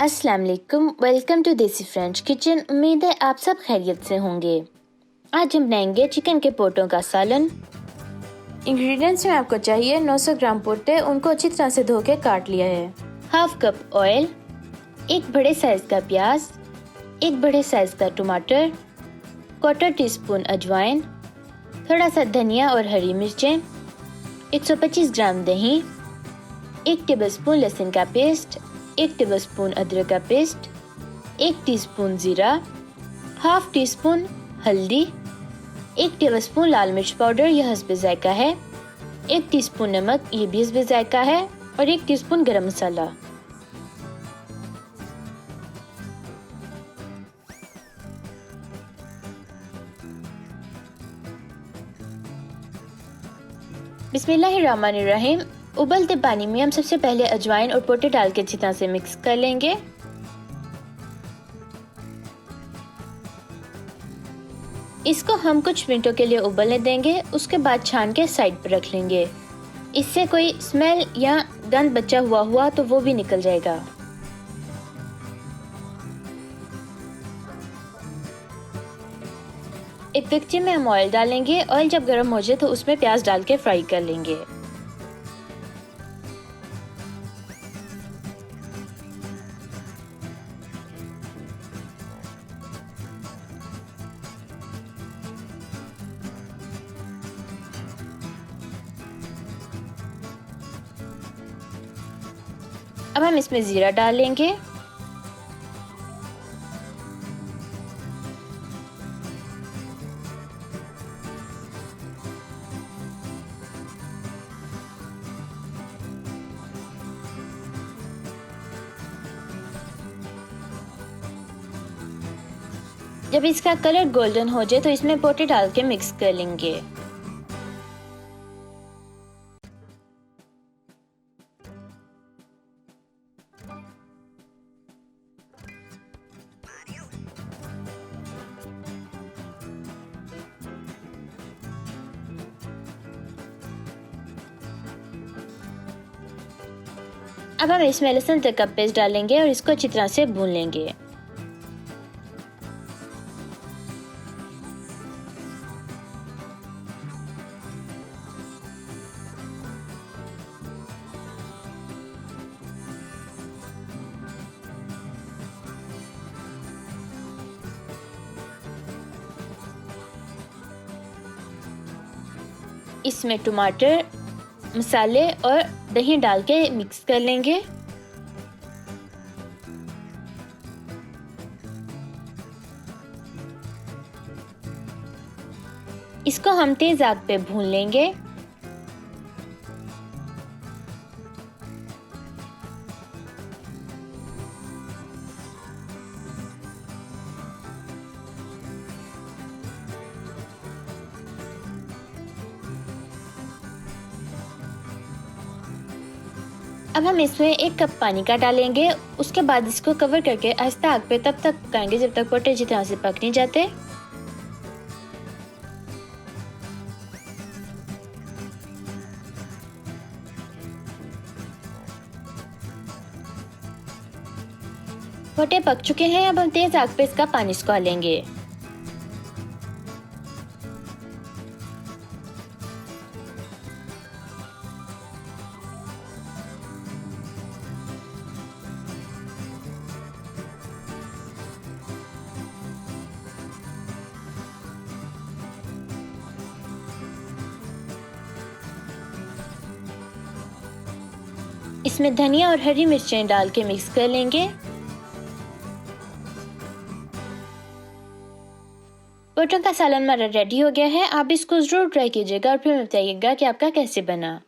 अस्सलाम वालेकुम, welcome to देसी फ्रेंच किचन। उम्मीद है आप सब खैरियत से होंगे। आज हम बनाएंगे चिकन के पोटों का सालन। इंग्रेडिएंट्स में आपको चाहिए 900 ग्राम पोटे, उनको अच्छी तरह से धो के काट लिया है। हाफ कप ऑयल, एक बड़े साइज का प्याज, एक बड़े साइज का टमाटर, 1/4 टीस्पून अजवाइन, थोड़ा सा धनिया और हरी मिर्चें, 125 ग्राम दही, 1 टेबलस्पून लहसुन का पेस्ट, 1 टेबलस्पून अदरक का पेस्ट, 1 टीस्पून जीरा, हाफ टी स्पून हल्दी, 1 टेबलस्पून लाल मिर्च पाउडर, यह हस्बे जायका है, 1 टीस्पून नमक, ये भी हस्बे जायका है, और 1 टीस्पून गरम मसाला। बिस्मिल्लाहिर्रहमानिर्रहीम। उबलते पानी में हम सबसे पहले अजवाइन और पोटे डाल के अच्छी तरह से मिक्स कर लेंगे। इसको हम कुछ मिनटों के लिए उबलने देंगे, उसके बाद छान के साइड पर रख लेंगे। इससे कोई स्मेल या गंध बचा हुआ तो वो भी निकल जाएगा। एक देगची में हम ऑयल डालेंगे। ऑयल जब गर्म हो जाए तो उसमें प्याज डाल के फ्राई कर लेंगे। अब हम इसमें जीरा डालेंगे, जब इसका कलर गोल्डन हो जाए तो इसमें पोटे डाल के मिक्स कर लेंगे। अब हम इसमें लहसुन अदरक का पेस्ट डालेंगे और इसको अच्छी तरह से भून लेंगे। इसमें टमाटर, मसाले और दही डाल के मिक्स कर लेंगे। इसको हम तेज आंच पे भून लेंगे। अब हम इसमें 1 कप पानी का डालेंगे। उसके बाद इसको कवर करके आहिस्ता आग पे तब तक पकाएंगे जब तक पोटे अच्छी तरह से पक नहीं जाते। पोटे पक चुके हैं। अब हम तेज आग पे इसका पानी सुखा लेंगे। इसमें धनिया और हरी मिर्चें डाल के मिक्स कर लेंगे। पोटों का सालन हमारा रेडी हो गया है। आप इसको जरूर ट्राई कीजिएगा और फिर बताइएगा कि आपका कैसे बना।